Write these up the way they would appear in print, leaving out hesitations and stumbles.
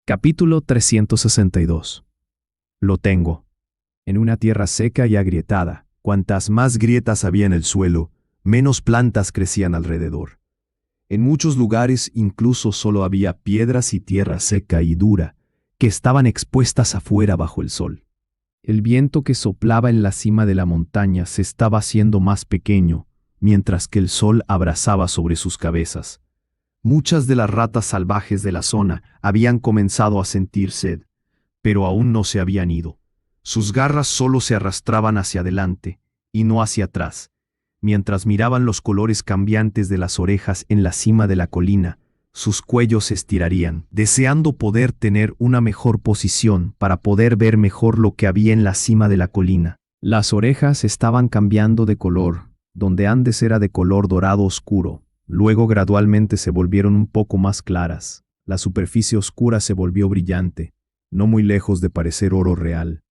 Capítulo 362. Lo tengo. En una tierra seca y agrietada, cuantas más grietas había en el suelo, menos plantas crecían alrededor. En muchos lugares incluso solo había piedras y tierra seca y dura, que estaban expuestas afuera bajo el sol. El viento que soplaba en la cima de la montaña se estaba haciendo más pequeño, mientras que el sol abrasaba sobre sus cabezas. Muchas de las ratas salvajes de la zona habían comenzado a sentir sed, pero aún no se habían ido. Sus garras solo se arrastraban hacia adelante, y no hacia atrás, mientras miraban los colores cambiantes de las orejas en la cima de la colina. Sus cuellos se estirarían, deseando poder tener una mejor posición para poder ver mejor lo que había en la cima de la colina. Las orejas estaban cambiando de color, donde antes era de color dorado oscuro. Luego gradualmente se volvieron un poco más claras. La superficie oscura se volvió brillante, no muy lejos de parecer oro real.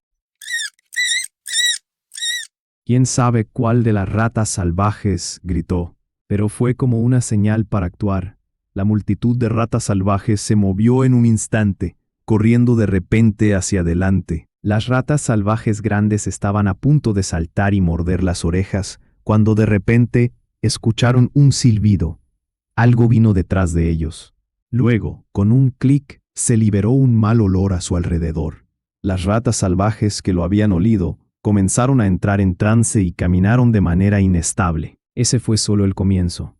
¿Quién sabe cuál de las ratas salvajes? Gritó, pero fue como una señal para actuar. La multitud de ratas salvajes se movió en un instante, corriendo de repente hacia adelante. Las ratas salvajes grandes estaban a punto de saltar y morder las orejas, cuando de repente escucharon un silbido. Algo vino detrás de ellos. Luego, con un clic, se liberó un mal olor a su alrededor. Las ratas salvajes que lo habían olido comenzaron a entrar en trance y caminaron de manera inestable. Ese fue solo el comienzo.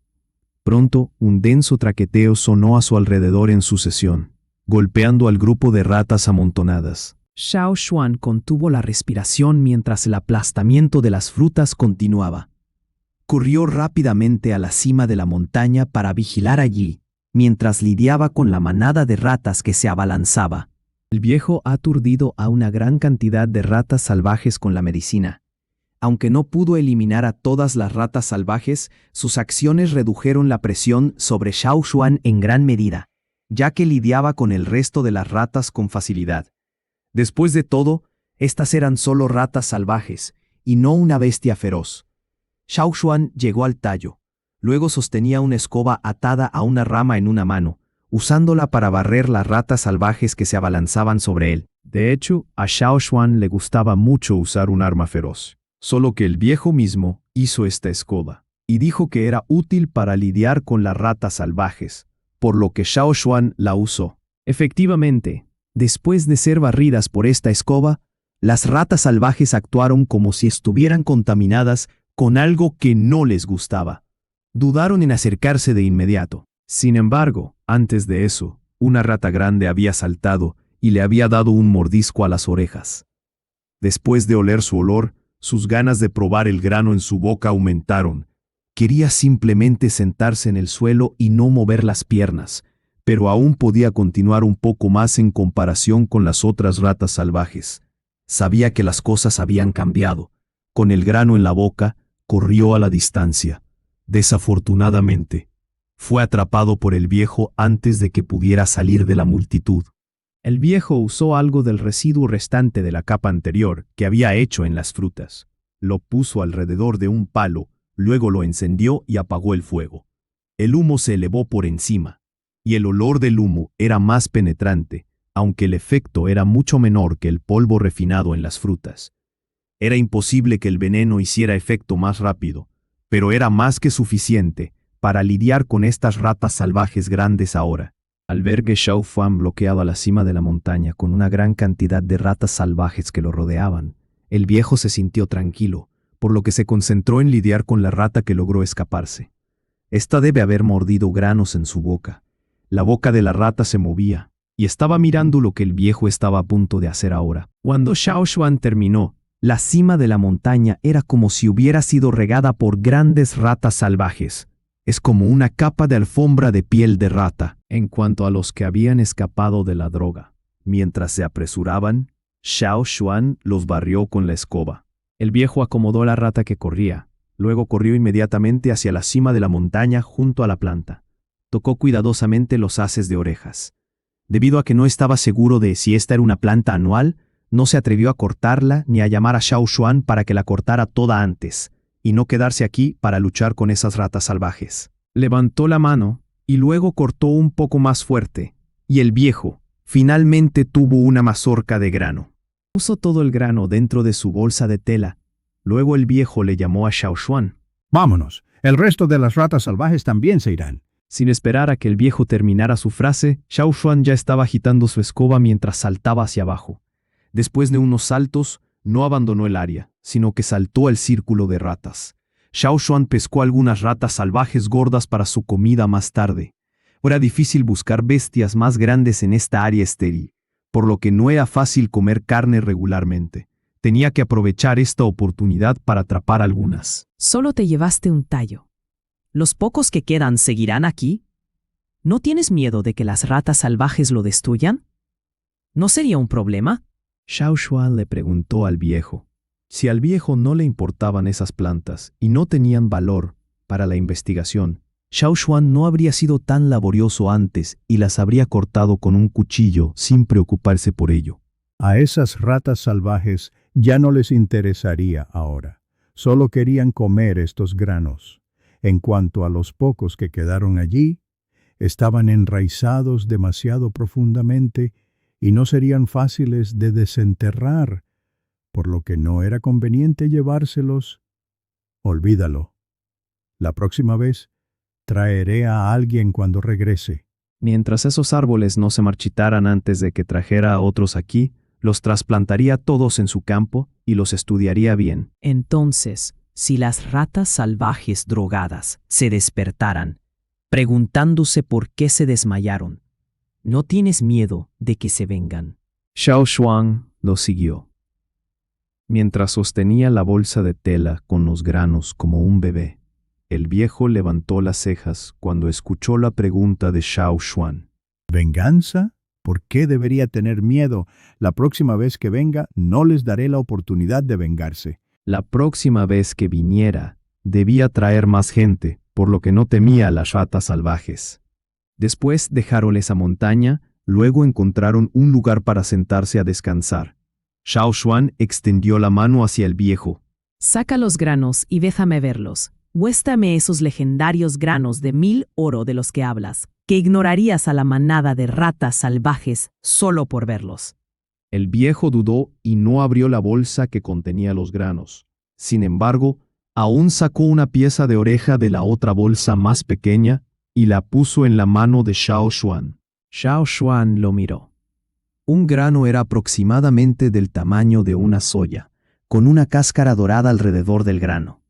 Pronto, un denso traqueteo sonó a su alrededor en sucesión, golpeando al grupo de ratas amontonadas. Xiao Xuan contuvo la respiración mientras el aplastamiento de las frutas continuaba. Corrió rápidamente a la cima de la montaña para vigilar allí, mientras lidiaba con la manada de ratas que se abalanzaba. El viejo ha aturdido a una gran cantidad de ratas salvajes con la medicina. Aunque no pudo eliminar a todas las ratas salvajes, sus acciones redujeron la presión sobre Xiao Xuan en gran medida, ya que lidiaba con el resto de las ratas con facilidad. Después de todo, estas eran solo ratas salvajes, y no una bestia feroz. Xiao Xuan llegó al tallo. Luego sostenía una escoba atada a una rama en una mano, usándola para barrer las ratas salvajes que se abalanzaban sobre él. De hecho, a Xiao Xuan le gustaba mucho usar un arma feroz. Solo que el viejo mismo hizo esta escoba, y dijo que era útil para lidiar con las ratas salvajes, por lo que Xiao Xuan la usó. Efectivamente, después de ser barridas por esta escoba, las ratas salvajes actuaron como si estuvieran contaminadas con algo que no les gustaba. Dudaron en acercarse de inmediato. Sin embargo, antes de eso, una rata grande había saltado y le había dado un mordisco a las orejas. Después de oler su olor, sus ganas de probar el grano en su boca aumentaron. Quería simplemente sentarse en el suelo y no mover las piernas, pero aún podía continuar un poco más en comparación con las otras ratas salvajes. Sabía que las cosas habían cambiado. Con el grano en la boca, corrió a la distancia. Desafortunadamente, fue atrapado por el viejo antes de que pudiera salir de la multitud. El viejo usó algo del residuo restante de la capa anterior que había hecho en las frutas. Lo puso alrededor de un palo, luego lo encendió y apagó el fuego. El humo se elevó por encima, y el olor del humo era más penetrante, aunque el efecto era mucho menor que el polvo refinado en las frutas. Era imposible que el veneno hiciera efecto más rápido, pero era más que suficiente para lidiar con estas ratas salvajes grandes ahora. Al ver que Xiao Xuan bloqueaba la cima de la montaña con una gran cantidad de ratas salvajes que lo rodeaban, el viejo se sintió tranquilo, por lo que se concentró en lidiar con la rata que logró escaparse. Esta debe haber mordido granos en su boca. La boca de la rata se movía, y estaba mirando lo que el viejo estaba a punto de hacer ahora. Cuando Xiao Xuan terminó, la cima de la montaña era como si hubiera sido regada por grandes ratas salvajes. Es como una capa de alfombra de piel de rata. En cuanto a los que habían escapado de la droga, mientras se apresuraban, Xiao Xuan los barrió con la escoba. El viejo acomodó la rata que corría, luego corrió inmediatamente hacia la cima de la montaña junto a la planta. Tocó cuidadosamente los haces de orejas. Debido a que no estaba seguro de si esta era una planta anual, no se atrevió a cortarla ni a llamar a Xiao Xuan para que la cortara toda antes, y no quedarse aquí para luchar con esas ratas salvajes. Levantó la mano y luego cortó un poco más fuerte, y el viejo, Finalmente tuvo una mazorca de grano. Puso todo el grano dentro de su bolsa de tela. Luego el viejo le llamó a Xiao Xuan. Vámonos, el resto de las ratas salvajes también se irán. Sin esperar a que el viejo terminara su frase, Xiao Xuan ya estaba agitando su escoba mientras saltaba hacia abajo. Después de unos saltos, no abandonó el área, sino que saltó al círculo de ratas. Xiao Xuan pescó algunas ratas salvajes gordas para su comida más tarde. Era difícil buscar bestias más grandes en esta área estéril, por lo que no era fácil comer carne regularmente. Tenía que aprovechar esta oportunidad para atrapar algunas. Solo te llevaste un tallo. ¿Los pocos que quedan seguirán aquí? ¿No tienes miedo de que las ratas salvajes lo destruyan? ¿No sería un problema? Xiao Xuan le preguntó al viejo. Si al viejo no le importaban esas plantas y no tenían valor para la investigación, Xiao Xuan no habría sido tan laborioso antes y las habría cortado con un cuchillo sin preocuparse por ello. A esas ratas salvajes ya no les interesaría ahora. Solo querían comer estos granos. En cuanto a los pocos que quedaron allí, estaban enraizados demasiado profundamente y no serían fáciles de desenterrar, por lo que no era conveniente llevárselos. Olvídalo. La próxima vez, traeré a alguien cuando regrese. Mientras esos árboles no se marchitaran antes de que trajera a otros aquí, los trasplantaría todos en su campo y los estudiaría bien. Entonces, si las ratas salvajes drogadas se despertaran, preguntándose por qué se desmayaron, ¿no tienes miedo de que se vengan? Xiao Xuan lo siguió. Mientras sostenía la bolsa de tela con los granos como un bebé, el viejo levantó las cejas cuando escuchó la pregunta de Xiao Xuan. ¿Venganza? ¿Por qué debería tener miedo? La próxima vez que venga, no les daré la oportunidad de vengarse. La próxima vez que viniera, debía traer más gente, por lo que no temía a las ratas salvajes. Después dejaron esa montaña, luego encontraron un lugar para sentarse a descansar. Xiao Xuan extendió la mano hacia el viejo. Saca los granos y déjame verlos. Muéstrame esos legendarios granos de 1000 oro de los que hablas, que ignorarías a la manada de ratas salvajes solo por verlos. El viejo dudó y no abrió la bolsa que contenía los granos. Sin embargo, aún sacó una pieza de oreja de la otra bolsa más pequeña y la puso en la mano de Xiao Xuan. Xiao Xuan lo miró. Un grano era aproximadamente del tamaño de una soya, con una cáscara dorada alrededor del grano.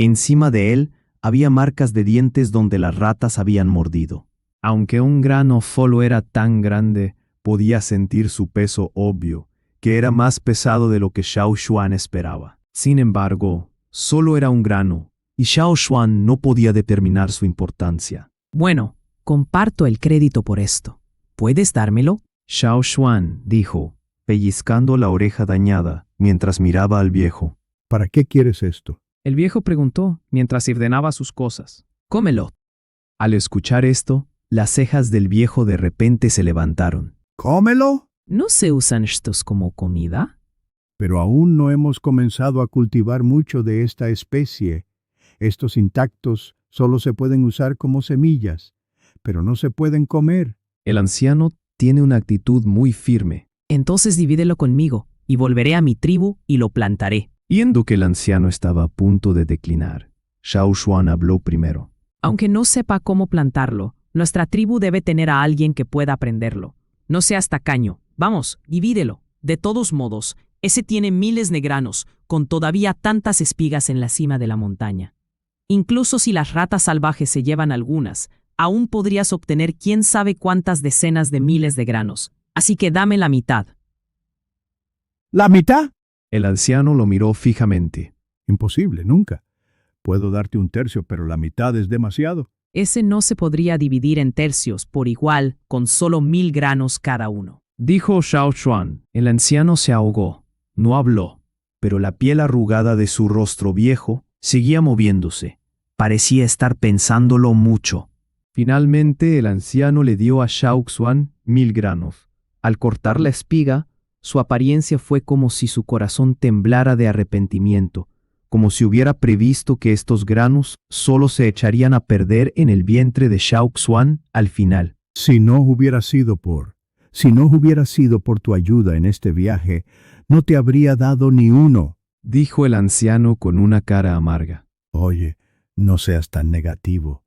Encima de él había marcas de dientes donde las ratas habían mordido. Aunque un grano solo era tan grande, podía sentir su peso obvio, que era más pesado de lo que Xiao Xuan esperaba. Sin embargo, solo era un grano, y Xiao Xuan no podía determinar su importancia. Bueno, comparto el crédito por esto. ¿Puedes dármelo? Xiao Xuan dijo, pellizcando la oreja dañada mientras miraba al viejo. ¿Para qué quieres esto? El viejo preguntó mientras ordenaba sus cosas. Cómelo. Al escuchar esto, las cejas del viejo de repente se levantaron. ¿Cómelo? ¿No se usan estos como comida? Pero aún no hemos comenzado a cultivar mucho de esta especie. Estos intactos solo se pueden usar como semillas, pero no se pueden comer. El anciano tiene una actitud muy firme. Entonces divídelo conmigo, y volveré a mi tribu y lo plantaré. Viendo que el anciano estaba a punto de declinar, Xiao Xuan habló primero. Aunque no sepa cómo plantarlo, nuestra tribu debe tener a alguien que pueda aprenderlo. No seas tacaño. Vamos, divídelo. De todos modos, ese tiene miles de granos, con todavía tantas espigas en la cima de la montaña. Incluso si las ratas salvajes se llevan algunas, aún podrías obtener quién sabe cuántas decenas de miles de granos. Así que dame la mitad. ¿La mitad? El anciano lo miró fijamente. Imposible, nunca. Puedo darte un tercio, pero la mitad es demasiado. Ese no se podría dividir en tercios por igual, con solo 1000 granos cada uno. Dijo Xiao Xuan. El anciano se ahogó. No habló, pero la piel arrugada de su rostro viejo seguía moviéndose. Parecía estar pensándolo mucho. Finalmente el anciano le dio a Xiao Xuan 1000 granos. Al cortar la espiga, su apariencia fue como si su corazón temblara de arrepentimiento, como si hubiera previsto que estos granos solo se echarían a perder en el vientre de Xiao Xuan al final. Si no hubiera sido por Si no hubiera sido por tu ayuda en este viaje, no te habría dado ni uno. dijo el anciano con una cara amarga. Oye, no seas tan negativo.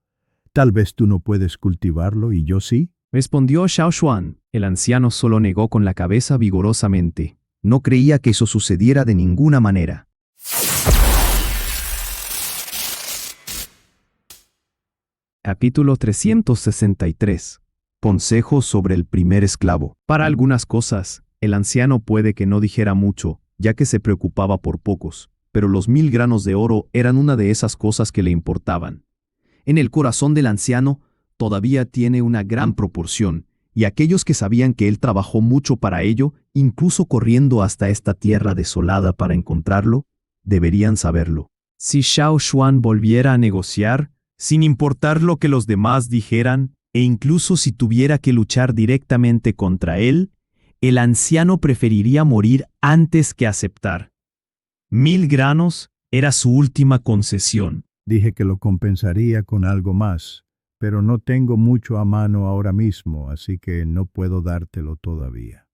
Tal vez tú no puedes cultivarlo y yo sí. Respondió Xiao Xuan. El anciano solo negó con la cabeza vigorosamente. No creía que eso sucediera de ninguna manera. Capítulo 363. Consejos sobre el primer esclavo. Para algunas cosas, el anciano puede que no dijera mucho, ya que se preocupaba por pocos, pero los 1000 granos de oro eran una de esas cosas que le importaban. En el corazón del anciano todavía tiene una gran proporción, y aquellos que sabían que él trabajó mucho para ello, incluso corriendo hasta esta tierra desolada para encontrarlo, deberían saberlo. Si Xiao Xuan volviera a negociar, sin importar lo que los demás dijeran, e incluso si tuviera que luchar directamente contra él, el anciano preferiría morir antes que aceptar. 1000 granos era su última concesión. Dije que lo compensaría con algo más, pero no tengo mucho a mano ahora mismo, así que no puedo dártelo todavía.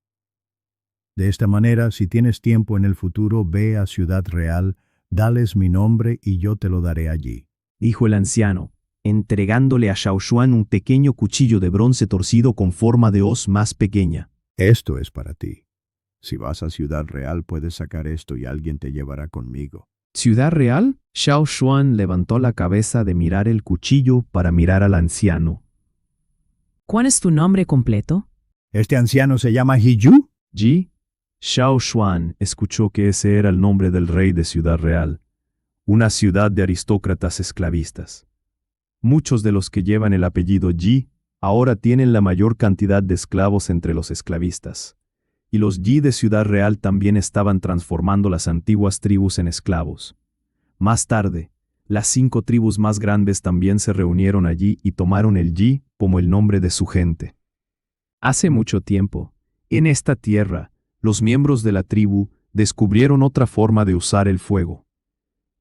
De esta manera, si tienes tiempo en el futuro, ve a Ciudad Real, dales mi nombre y yo te lo daré allí, dijo el anciano, entregándole a Xiao Xuan un pequeño cuchillo de bronce torcido con forma de hoz más pequeña. Esto es para ti. Si vas a Ciudad Real, puedes sacar esto y alguien te llevará conmigo. ¿Ciudad Real? Xiao Xuan levantó la cabeza de mirar el cuchillo para mirar al anciano. ¿Cuál es tu nombre completo? ¿Este anciano se llama Hiyu? Ji. Xiao Xuan escuchó que ese era el nombre del rey de Ciudad Real, una ciudad de aristócratas esclavistas. Muchos de los que llevan el apellido Ji ahora tienen la mayor cantidad de esclavos entre los esclavistas. Y los Yi de Ciudad Real también estaban transformando las antiguas tribus en esclavos. Más tarde, las 5 tribus más grandes también se reunieron allí y tomaron el Yi como el nombre de su gente. Hace mucho tiempo, en esta tierra, los miembros de la tribu descubrieron otra forma de usar el fuego.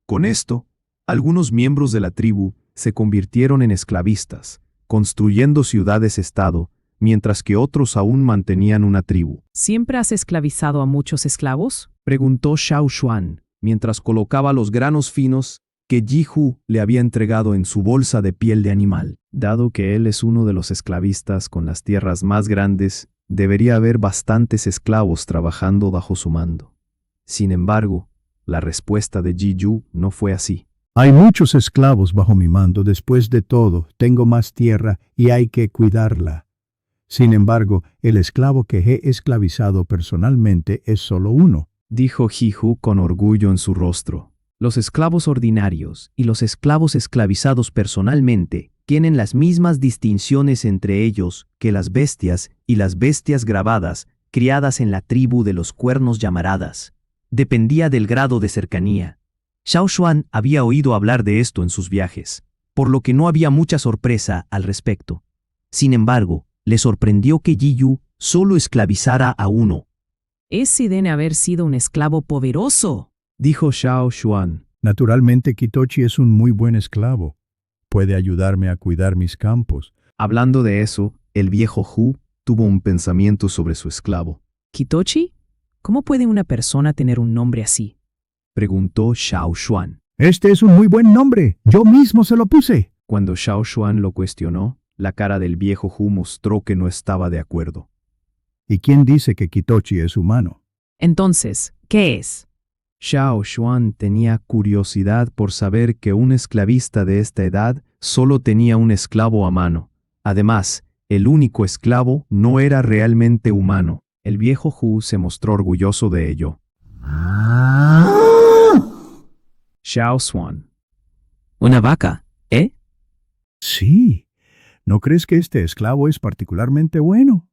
Con esto, algunos miembros de la tribu se convirtieron en esclavistas, construyendo ciudades-estado, mientras que otros aún mantenían una tribu. ¿Siempre has esclavizado a muchos esclavos? Preguntó Xiao Xuan, mientras colocaba los granos finos que Jihu le había entregado en su bolsa de piel de animal. Dado que él es uno de los esclavistas con las tierras más grandes, debería haber bastantes esclavos trabajando bajo su mando. Sin embargo, la respuesta de Jiyu no fue así. Hay muchos esclavos bajo mi mando. Después de todo, tengo más tierra y hay que cuidarla. Sin embargo, el esclavo que he esclavizado personalmente es solo uno, dijo Jihu con orgullo en su rostro. Los esclavos ordinarios y los esclavos esclavizados personalmente tienen las mismas distinciones entre ellos que las bestias y las bestias grabadas criadas en la tribu de los cuernos llamaradas. Dependía del grado de cercanía. Xiao Xuan había oído hablar de esto en sus viajes, por lo que no había mucha sorpresa al respecto. Sin embargo, le sorprendió que Jiyu solo esclavizara a uno. Ese debe haber sido un esclavo poderoso, dijo Xiao Xuan. Naturalmente, Kitochi es un muy buen esclavo. Puede ayudarme a cuidar mis campos. Hablando de eso, el viejo Hu tuvo un pensamiento sobre su esclavo. ¿Kitochi? ¿Cómo puede una persona tener un nombre así? Preguntó Xiao Xuan. Este es un muy buen nombre. Yo mismo se lo puse. Cuando Xiao Xuan lo cuestionó, la cara del viejo Hu mostró que no estaba de acuerdo. ¿Y quién dice que Kitochi es humano? Entonces, ¿qué es? Xiao Xuan tenía curiosidad por saber que un esclavista de esta edad solo tenía un esclavo a mano. Además, el único esclavo no era realmente humano. El viejo Hu se mostró orgulloso de ello. Xiao Xuan. Una vaca, ¿eh? Sí. ¿No crees que este esclavo es particularmente bueno?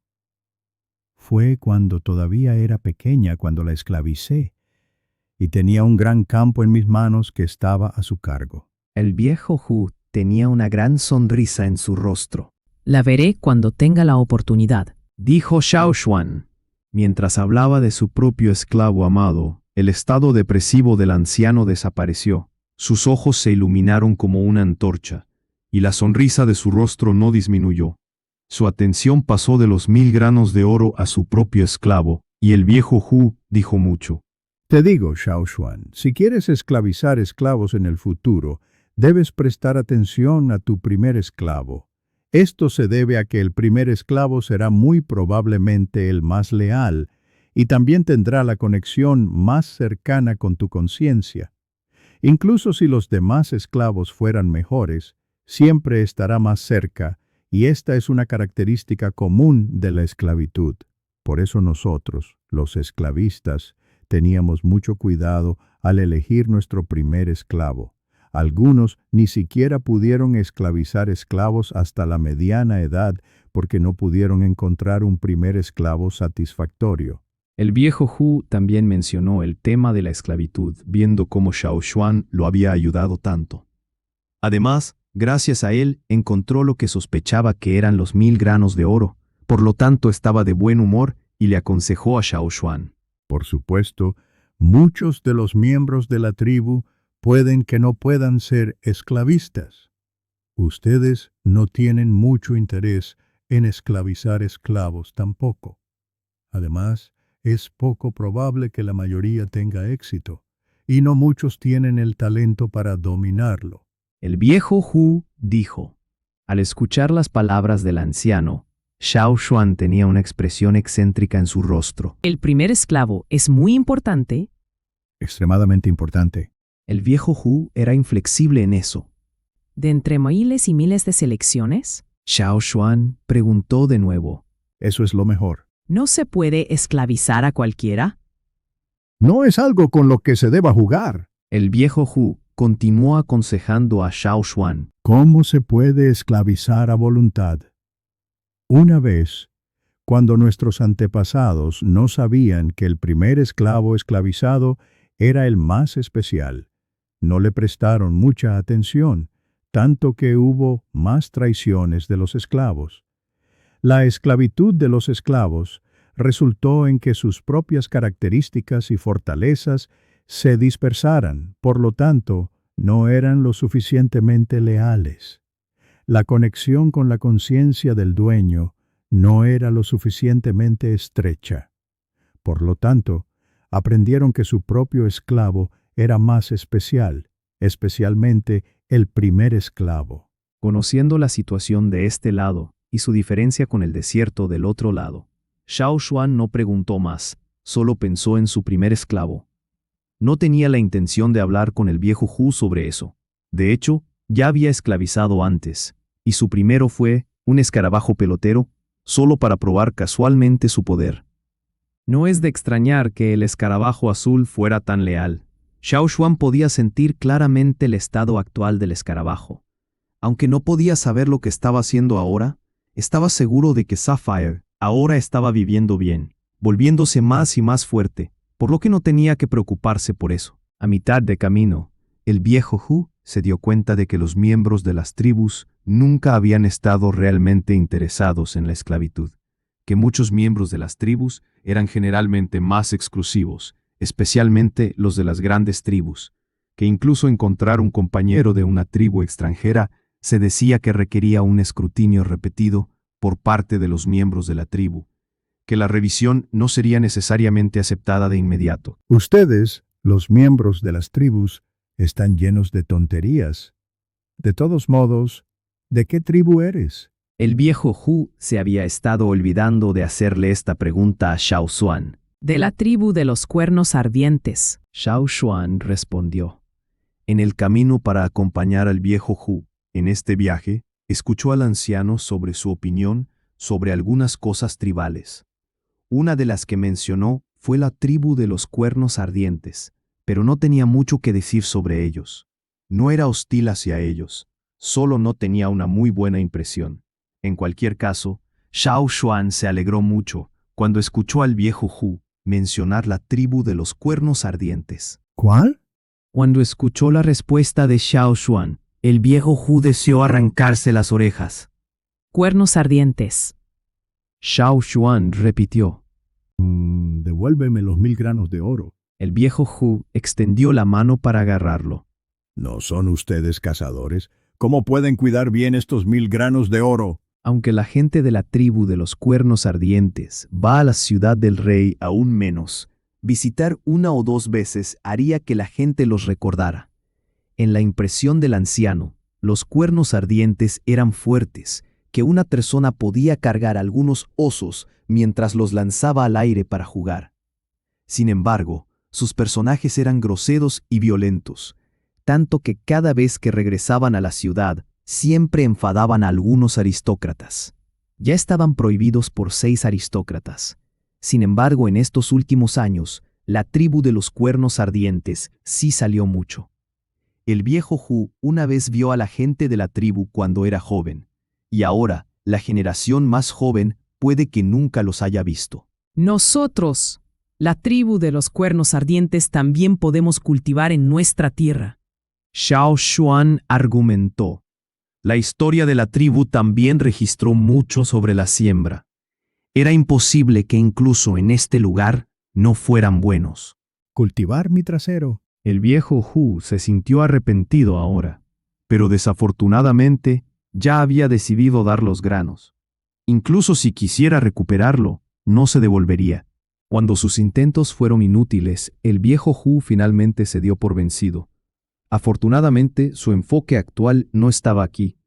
Fue cuando todavía era pequeña cuando la esclavicé, y tenía un gran campo en mis manos que estaba a su cargo. El viejo Hu tenía una gran sonrisa en su rostro. La veré cuando tenga la oportunidad, dijo Xiao Xuan. Mientras hablaba de su propio esclavo amado, el estado depresivo del anciano desapareció. Sus ojos se iluminaron como una antorcha, y la sonrisa de su rostro no disminuyó. Su atención pasó de los 1000 granos de oro a su propio esclavo, y el viejo Hu dijo mucho. Te digo, Xiao Xuan, si quieres esclavizar esclavos en el futuro, debes prestar atención a tu primer esclavo. Esto se debe a que el primer esclavo será muy probablemente el más leal y también tendrá la conexión más cercana con tu conciencia. Incluso si los demás esclavos fueran mejores, siempre estará más cerca, y esta es una característica común de la esclavitud. Por eso nosotros, los esclavistas, teníamos mucho cuidado al elegir nuestro primer esclavo. Algunos ni siquiera pudieron esclavizar esclavos hasta la mediana edad porque no pudieron encontrar un primer esclavo satisfactorio. El viejo Hu también mencionó el tema de la esclavitud, viendo cómo Xiao Xuan lo había ayudado tanto. Además, gracias a él, encontró lo que sospechaba que eran los 1000 granos de oro, por lo tanto estaba de buen humor y le aconsejó a Xiao Xuan. Por supuesto, muchos de los miembros de la tribu pueden que no puedan ser esclavistas. Ustedes no tienen mucho interés en esclavizar esclavos tampoco. Además, es poco probable que la mayoría tenga éxito, y no muchos tienen el talento para dominarlo. El viejo Hu dijo. Al escuchar las palabras del anciano, Xiao Xuan tenía una expresión excéntrica en su rostro. El primer esclavo es muy importante. Extremadamente importante. El viejo Hu era inflexible en eso. ¿De entre miles y miles de selecciones? Xiao Xuan preguntó de nuevo. Eso es lo mejor. ¿No se puede esclavizar a cualquiera? No es algo con lo que se deba jugar. El viejo Hu continuó aconsejando a Xiao Xuan. ¿Cómo se puede esclavizar a voluntad? Una vez, cuando nuestros antepasados no sabían que el primer esclavo esclavizado era el más especial, no le prestaron mucha atención, tanto que hubo más traiciones de los esclavos. La esclavitud de los esclavos resultó en que sus propias características y fortalezas se dispersaran, por lo tanto, no eran lo suficientemente leales. La conexión con la conciencia del dueño no era lo suficientemente estrecha. Por lo tanto, aprendieron que su propio esclavo era más especial, especialmente el primer esclavo. Conociendo la situación de este lado y su diferencia con el desierto del otro lado, Xiao Xuan no preguntó más, solo pensó en su primer esclavo. No tenía la intención de hablar con el viejo Hu sobre eso. De hecho, ya había esclavizado antes, y su primero fue un escarabajo pelotero, solo para probar casualmente su poder. No es de extrañar que el escarabajo azul fuera tan leal. Xiao Xuan podía sentir claramente el estado actual del escarabajo. Aunque no podía saber lo que estaba haciendo ahora, estaba seguro de que Sapphire ahora estaba viviendo bien, volviéndose más y más fuerte, por lo que no tenía que preocuparse por eso. A mitad de camino, el viejo Hu se dio cuenta de que los miembros de las tribus nunca habían estado realmente interesados en la esclavitud, que muchos miembros de las tribus eran generalmente más exclusivos, especialmente los de las grandes tribus, que incluso encontrar un compañero de una tribu extranjera se decía que requería un escrutinio repetido por parte de los miembros de la tribu, que la revisión no sería necesariamente aceptada de inmediato. Ustedes, los miembros de las tribus, están llenos de tonterías. De todos modos, ¿de qué tribu eres? El viejo Hu se había estado olvidando de hacerle esta pregunta a Xiao Xuan. De la tribu de los cuernos ardientes. Xiao Xuan respondió. En el camino para acompañar al viejo Hu en este viaje, escuchó al anciano sobre su opinión sobre algunas cosas tribales. Una de las que mencionó fue la tribu de los cuernos ardientes, pero no tenía mucho que decir sobre ellos. No era hostil hacia ellos, solo no tenía una muy buena impresión. En cualquier caso, Xiao Xuan se alegró mucho cuando escuchó al viejo Hu mencionar la tribu de los cuernos ardientes. ¿Cuál? Cuando escuchó la respuesta de Xiao Xuan, el viejo Hu deseó arrancarse las orejas. Cuernos ardientes. Xiao Xuan repitió. Devuélveme los 1000 granos de oro. El viejo Hu extendió la mano para agarrarlo. ¿No son ustedes cazadores? ¿Cómo pueden cuidar bien estos 1000 granos de oro? Aunque la gente de la tribu de los Cuernos Ardientes va a la ciudad del rey aún menos, visitar una o dos veces haría que la gente los recordara. En la impresión del anciano, los Cuernos Ardientes eran fuertes, que una persona podía cargar algunos osos mientras los lanzaba al aire para jugar. Sin embargo, sus personajes eran groseros y violentos, tanto que cada vez que regresaban a la ciudad, siempre enfadaban a algunos aristócratas. Ya estaban prohibidos por 6 aristócratas. Sin embargo, en estos últimos años, la tribu de los Cuernos Ardientes sí salió mucho. El viejo Hu una vez vio a la gente de la tribu cuando era joven, y ahora la generación más joven puede que nunca los haya visto. Nosotros, la tribu de los Cuernos Ardientes, también podemos cultivar en nuestra tierra. Xiao Xuan argumentó. La historia de la tribu también registró mucho sobre la siembra. Era imposible que incluso en este lugar no fueran buenos. Cultivar mi trasero. El viejo Hu se sintió arrepentido ahora, pero desafortunadamente ya había decidido dar los granos. Incluso si quisiera recuperarlo, no se devolvería. Cuando sus intentos fueron inútiles, el viejo Hu finalmente se dio por vencido. Afortunadamente, su enfoque actual no estaba aquí.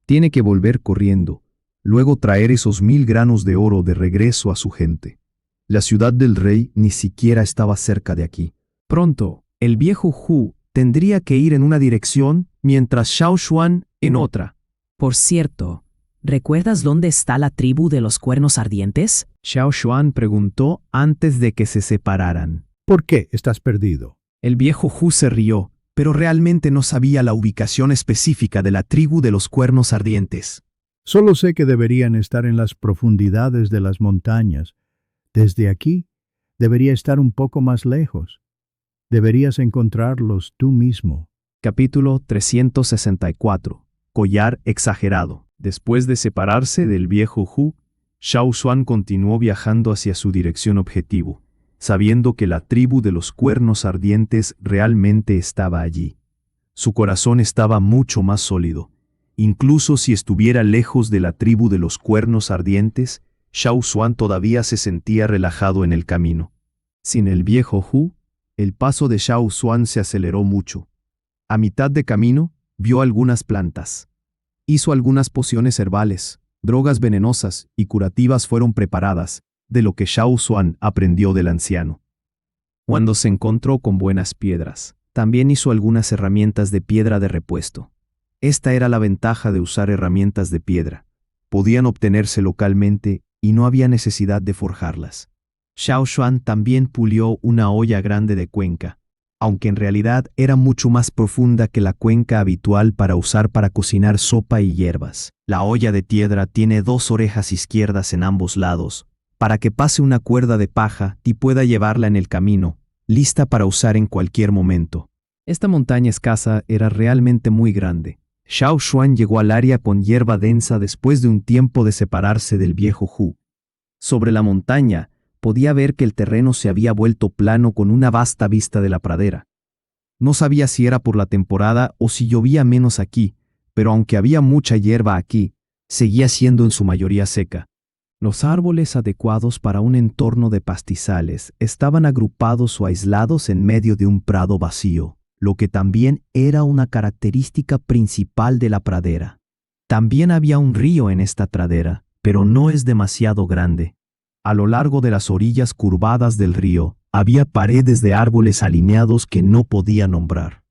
Tiene que volver corriendo, luego traer esos 1000 granos de oro de regreso a su gente. La ciudad del rey ni siquiera estaba cerca de aquí. Pronto, el viejo Hu tendría que ir en una dirección, mientras Xiao Xuan en otra. Por cierto, ¿recuerdas dónde está la tribu de los Cuernos Ardientes? Xiao Xuan preguntó antes de que se separaran. ¿Por qué estás perdido? El viejo Hu se rió, pero realmente no sabía la ubicación específica de la tribu de los Cuernos Ardientes. Solo sé que deberían estar en las profundidades de las montañas. Desde aquí, debería estar un poco más lejos. Deberías encontrarlos tú mismo. Capítulo 364. Collar exagerado. Después de separarse del viejo Hu, Xiao Xuan continuó viajando hacia su dirección objetivo, sabiendo que la tribu de los Cuernos Ardientes realmente estaba allí. Su corazón estaba mucho más sólido. Incluso si estuviera lejos de la tribu de los Cuernos Ardientes, Xiao Xuan todavía se sentía relajado en el camino. Sin el viejo Hu, el paso de Xiao Xuan se aceleró mucho. A mitad de camino, vio algunas plantas. Hizo algunas pociones herbales, drogas venenosas y curativas fueron preparadas, de lo que Xiao Xuan aprendió del anciano. Cuando se encontró con buenas piedras, también hizo algunas herramientas de piedra de repuesto. Esta era la ventaja de usar herramientas de piedra. Podían obtenerse localmente y no había necesidad de forjarlas. Xiao Xuan también pulió una olla grande de cuenca, aunque en realidad era mucho más profunda que la cuenca habitual para usar para cocinar sopa y hierbas. La olla de piedra tiene 2 orejas izquierdas en ambos lados, para que pase una cuerda de paja y pueda llevarla en el camino, lista para usar en cualquier momento. Esta montaña escasa era realmente muy grande. Xiao Xuan llegó al área con hierba densa después de un tiempo de separarse del viejo Hu. Sobre la montaña, podía ver que el terreno se había vuelto plano con una vasta vista de la pradera. No sabía si era por la temporada o si llovía menos aquí, pero aunque había mucha hierba aquí, seguía siendo en su mayoría seca. Los árboles adecuados para un entorno de pastizales estaban agrupados o aislados en medio de un prado vacío, lo que también era una característica principal de la pradera. También había un río en esta pradera, pero no es demasiado grande. A lo largo de las orillas curvadas del río, había paredes de árboles alineados que no podía nombrar.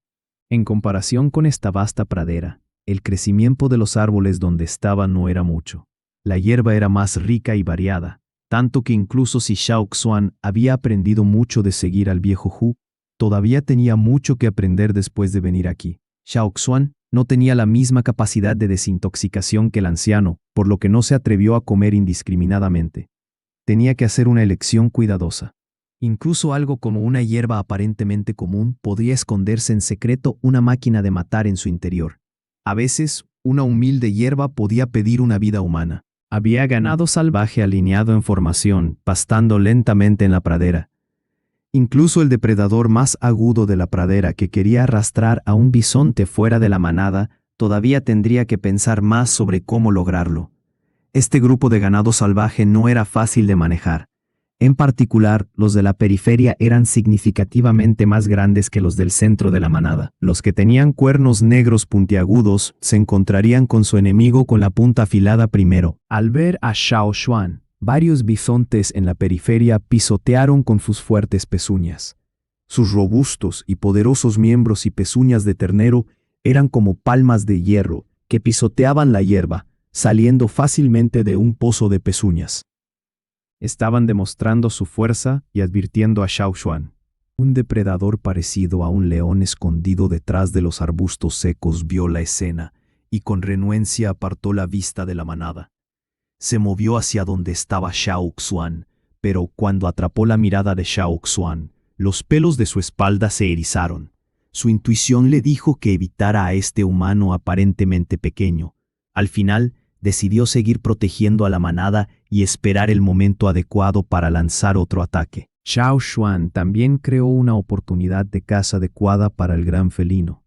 En comparación con esta vasta pradera, el crecimiento de los árboles donde estaba no era mucho. La hierba era más rica y variada, tanto que incluso si Xiao Xuan había aprendido mucho de seguir al viejo Hu, todavía tenía mucho que aprender después de venir aquí. Xiao Xuan no tenía la misma capacidad de desintoxicación que el anciano, por lo que no se atrevió a comer indiscriminadamente. Tenía que hacer una elección cuidadosa. Incluso algo como una hierba aparentemente común podría esconderse en secreto una máquina de matar en su interior. A veces, una humilde hierba podía pedir una vida humana. Había ganado salvaje alineado en formación, pastando lentamente en la pradera. Incluso el depredador más agudo de la pradera que quería arrastrar a un bisonte fuera de la manada, todavía tendría que pensar más sobre cómo lograrlo. Este grupo de ganado salvaje no era fácil de manejar. En particular, los de la periferia eran significativamente más grandes que los del centro de la manada. Los que tenían cuernos negros puntiagudos se encontrarían con su enemigo con la punta afilada primero. Al ver a Xiao Xuan, varios bisontes en la periferia pisotearon con sus fuertes pezuñas. Sus robustos y poderosos miembros y pezuñas de ternero eran como palmas de hierro que pisoteaban la hierba, saliendo fácilmente de un pozo de pezuñas. Estaban demostrando su fuerza y advirtiendo a Xiao Xuan. Un depredador parecido a un león escondido detrás de los arbustos secos vio la escena y con renuencia apartó la vista de la manada. Se movió hacia donde estaba Xiao Xuan, pero cuando atrapó la mirada de Xiao Xuan, los pelos de su espalda se erizaron. Su intuición le dijo que evitara a este humano aparentemente pequeño. Al final, decidió seguir protegiendo a la manada y esperar el momento adecuado para lanzar otro ataque. Xiao Xuan también creó una oportunidad de caza adecuada para el gran felino.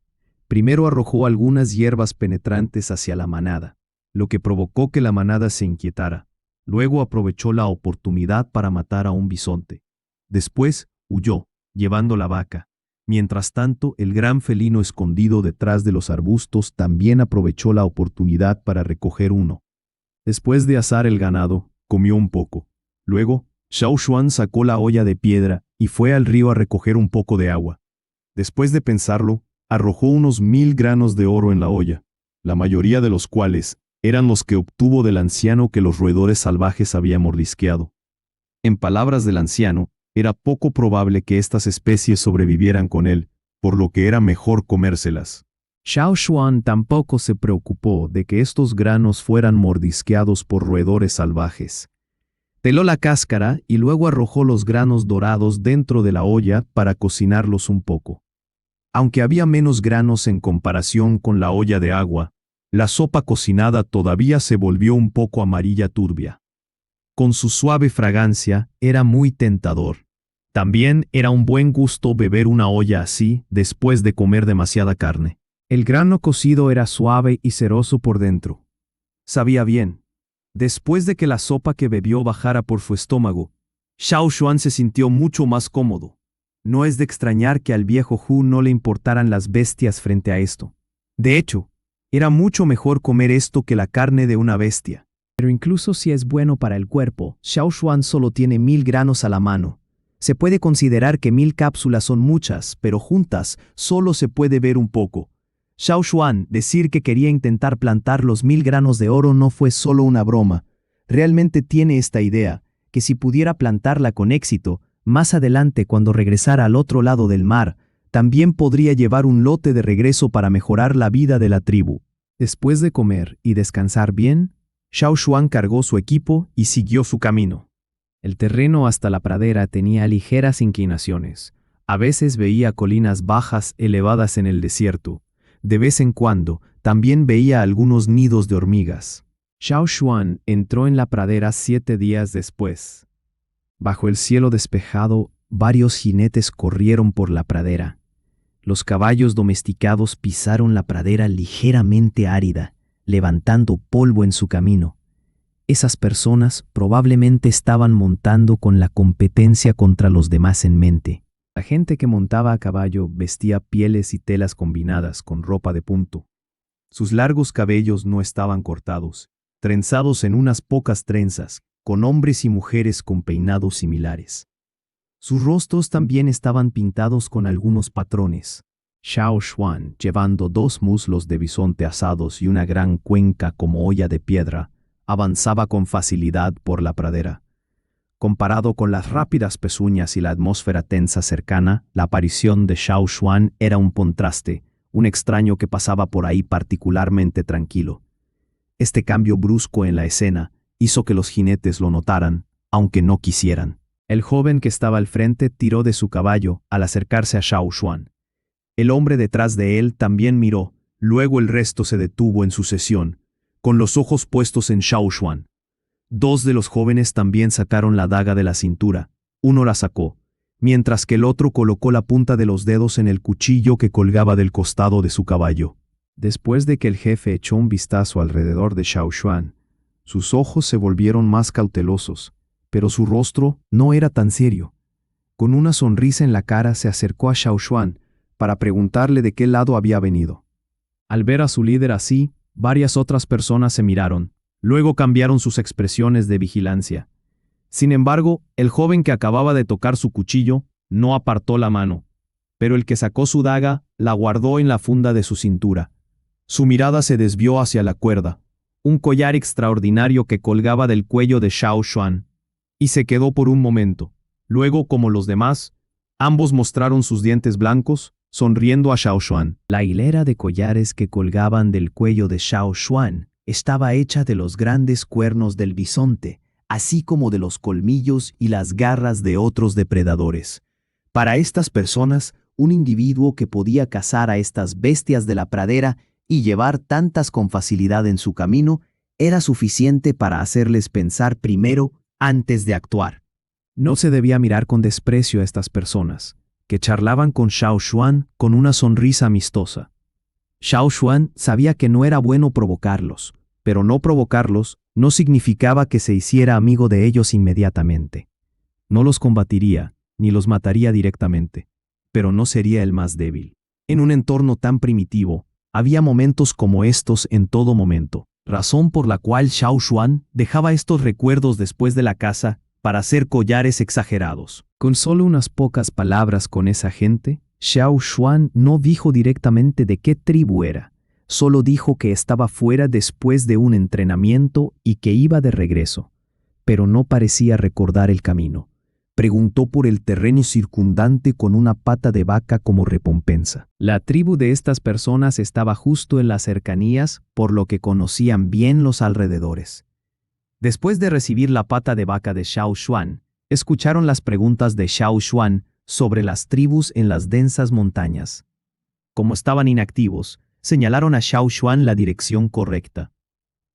Primero arrojó algunas hierbas penetrantes hacia la manada, lo que provocó que la manada se inquietara. Luego aprovechó la oportunidad para matar a un bisonte. Después huyó, llevando la vaca. Mientras tanto, el gran felino escondido detrás de los arbustos también aprovechó la oportunidad para recoger uno. Después de asar el ganado, comió un poco. Luego, Xiao Xuan sacó la olla de piedra y fue al río a recoger un poco de agua. Después de pensarlo, arrojó unos 1000 granos de oro en la olla, la mayoría de los cuales eran los que obtuvo del anciano que los roedores salvajes habían mordisqueado. En palabras del anciano, era poco probable que estas especies sobrevivieran con él, por lo que era mejor comérselas. Xiao Xuan tampoco se preocupó de que estos granos fueran mordisqueados por roedores salvajes. Peló la cáscara y luego arrojó los granos dorados dentro de la olla para cocinarlos un poco. Aunque había menos granos en comparación con la olla de agua, la sopa cocinada todavía se volvió un poco amarilla turbia. Con su suave fragancia, era muy tentador. También era un buen gusto beber una olla así después de comer demasiada carne. El grano cocido era suave y ceroso por dentro. Sabía bien. Después de que la sopa que bebió bajara por su estómago, Xiao Xuan se sintió mucho más cómodo. No es de extrañar que al viejo Hu no le importaran las bestias frente a esto. De hecho, era mucho mejor comer esto que la carne de una bestia. Pero incluso si es bueno para el cuerpo, Xiao Xuan solo tiene 1000 granos a la mano. Se puede considerar que 1000 cápsulas son muchas, pero juntas solo se puede ver un poco. Xiao Xuan decir que quería intentar plantar los 1000 granos de oro no fue solo una broma. Realmente tiene esta idea, que si pudiera plantarla con éxito, más adelante cuando regresara al otro lado del mar, también podría llevar un lote de regreso para mejorar la vida de la tribu. Después de comer y descansar bien, Xiao Xuan cargó su equipo y siguió su camino. El terreno hasta la pradera tenía ligeras inclinaciones. A veces veía colinas bajas elevadas en el desierto. De vez en cuando, también veía algunos nidos de hormigas. Xiao Xuan entró en la pradera 7 días después. Bajo el cielo despejado, varios jinetes corrieron por la pradera. Los caballos domesticados pisaron la pradera ligeramente árida, levantando polvo en su camino. Esas personas probablemente estaban montando con la competencia contra los demás en mente. La gente que montaba a caballo vestía pieles y telas combinadas con ropa de punto. Sus largos cabellos no estaban cortados, trenzados en unas pocas trenzas, con hombres y mujeres con peinados similares. Sus rostros también estaban pintados con algunos patrones. Xiao Xuan, llevando 2 muslos de bisonte asados y una gran cuenca como olla de piedra, avanzaba con facilidad por la pradera. Comparado con las rápidas pezuñas y la atmósfera tensa cercana, la aparición de Xiao Xuan era un contraste, un extraño que pasaba por ahí particularmente tranquilo. Este cambio brusco en la escena hizo que los jinetes lo notaran, aunque no quisieran. El joven que estaba al frente tiró de su caballo al acercarse a Xiao Xuan. El hombre detrás de él también miró, luego el resto se detuvo en sucesión, con los ojos puestos en Xiao Xuan. 2 de los jóvenes también sacaron la daga de la cintura. Uno la sacó, mientras que el otro colocó la punta de los dedos en el cuchillo que colgaba del costado de su caballo. Después de que el jefe echó un vistazo alrededor de Xiao Xuan, Sus ojos se volvieron más cautelosos, pero su rostro no era tan serio. Con una sonrisa en la cara se acercó a Xiao Xuan para preguntarle de qué lado había venido. Al ver a su líder así, varias otras personas se miraron. Luego cambiaron sus expresiones de vigilancia. Sin embargo, el joven que acababa de tocar su cuchillo no apartó la mano, pero el que sacó su daga la guardó en la funda de su cintura. Su mirada se desvió hacia la cuerda, un collar extraordinario que colgaba del cuello de Xiao Xuan, y se quedó por un momento. Luego, como los demás, ambos mostraron sus dientes blancos, sonriendo a Xiao Xuan. La hilera de collares que colgaban del cuello de Xiao Xuan estaba hecha de los grandes cuernos del bisonte, así como de los colmillos y las garras de otros depredadores. Para estas personas, un individuo que podía cazar a estas bestias de la pradera y llevar tantas con facilidad en su camino, era suficiente para hacerles pensar primero antes de actuar. No se debía mirar con desprecio a estas personas, que charlaban con Xiao Xuan con una sonrisa amistosa. Xiao Xuan sabía que no era bueno provocarlos, pero no provocarlos no significaba que se hiciera amigo de ellos inmediatamente. No los combatiría, ni los mataría directamente, pero no sería el más débil. En un entorno tan primitivo, había momentos como estos en todo momento, razón por la cual Xiao Xuan dejaba estos recuerdos después de la caza para hacer collares exagerados. Con solo unas pocas palabras con esa gente, Xiao Xuan no dijo directamente de qué tribu era, solo dijo que estaba fuera después de un entrenamiento y que iba de regreso, pero no parecía recordar el camino. Preguntó por el terreno circundante con una pata de vaca como recompensa. La tribu de estas personas estaba justo en las cercanías, por lo que conocían bien los alrededores. Después de recibir la pata de vaca de Xiao Xuan, escucharon las preguntas de Xiao Xuan sobre las tribus en las densas montañas. Como estaban inactivos, señalaron a Xiao Xuan la dirección correcta.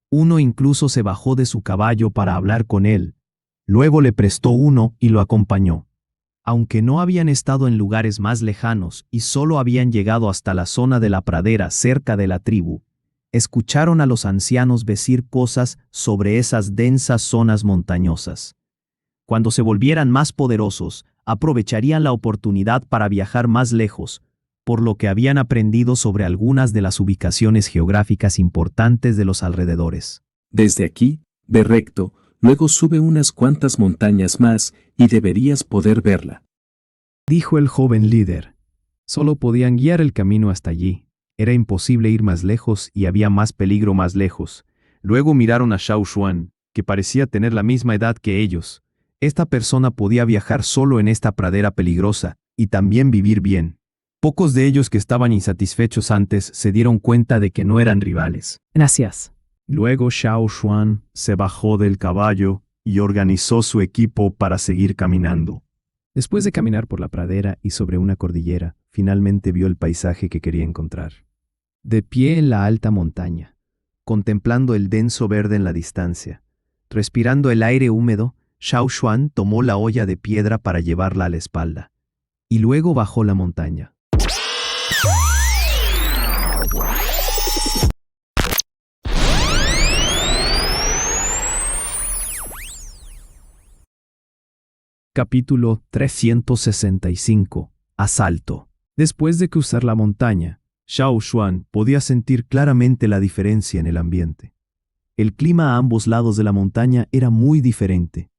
Uno incluso se bajó de su caballo para hablar con él. Luego le prestó uno y lo acompañó. Aunque no habían estado en lugares más lejanos y solo habían llegado hasta la zona de la pradera cerca de la tribu, escucharon a los ancianos decir cosas sobre esas densas zonas montañosas. Cuando se volvieran más poderosos, aprovecharían la oportunidad para viajar más lejos, por lo que habían aprendido sobre algunas de las ubicaciones geográficas importantes de los alrededores. Desde aquí, ve recto, luego sube unas cuantas montañas más y deberías poder verla, dijo el joven líder. Solo podían guiar el camino hasta allí. Era imposible ir más lejos y había más peligro más lejos. Luego miraron a Xiao Xuan, que parecía tener la misma edad que ellos. Esta persona podía viajar solo en esta pradera peligrosa y también vivir bien. Pocos de ellos que estaban insatisfechos antes se dieron cuenta de que no eran rivales. Gracias. Luego Xiao Xuan se bajó del caballo y organizó su equipo para seguir caminando. Después de caminar por la pradera y sobre una cordillera, finalmente vio el paisaje que quería encontrar. De pie en la alta montaña, contemplando el denso verde en la distancia, respirando el aire húmedo, Xiao Xuan tomó la olla de piedra para llevarla a la espalda, y luego bajó la montaña. Capítulo 365. Asalto. Después de cruzar la montaña, Xiao Xuan podía sentir claramente la diferencia en el ambiente. El clima a ambos lados de la montaña era muy diferente.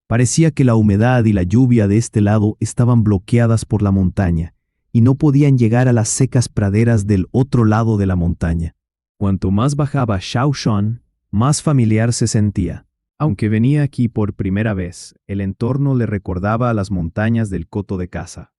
Parecía que la humedad y la lluvia de este lado estaban bloqueadas por la montaña y no podían llegar a las secas praderas del otro lado de la montaña. Cuanto más bajaba Xiao Xuan, más familiar se sentía. Aunque venía aquí por primera vez, el entorno le recordaba a las montañas del Coto de Caza.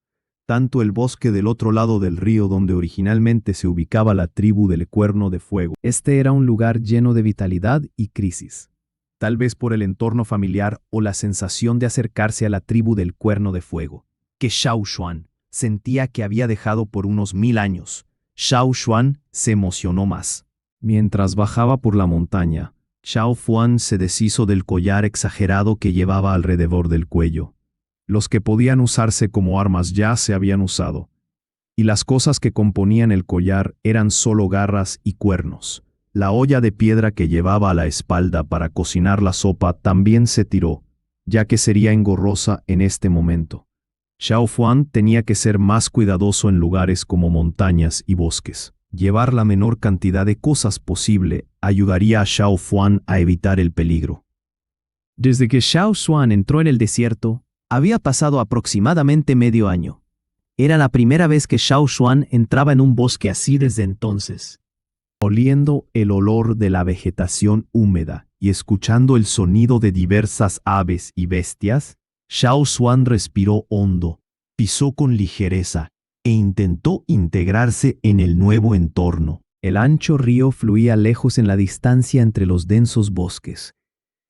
Tanto el bosque del otro lado del río donde originalmente se ubicaba la tribu del Cuerno de Fuego. Este era un lugar lleno de vitalidad y crisis. Tal vez por el entorno familiar o la sensación de acercarse a la tribu del Cuerno de Fuego, que Xiao Xuan sentía que había dejado por unos 1000 años. Xiao Xuan se emocionó más. Mientras bajaba por la montaña, Xiao Xuan se deshizo del collar exagerado que llevaba alrededor del cuello. Los que podían usarse como armas ya se habían usado, y las cosas que componían el collar eran solo garras y cuernos. La olla de piedra que llevaba a la espalda para cocinar la sopa también se tiró, ya que sería engorrosa en este momento. Xiao Huan tenía que ser más cuidadoso en lugares como montañas y bosques. Llevar la menor cantidad de cosas posible ayudaría a Xiao Huan a evitar el peligro. Desde que Xiao Xuan entró en el desierto, había pasado aproximadamente medio año. Era la primera vez que Xiao Xuan entraba en un bosque así desde entonces. Oliendo el olor de la vegetación húmeda y escuchando el sonido de diversas aves y bestias, Xiao Xuan respiró hondo, pisó con ligereza e intentó integrarse en el nuevo entorno. El ancho río fluía lejos en la distancia entre los densos bosques.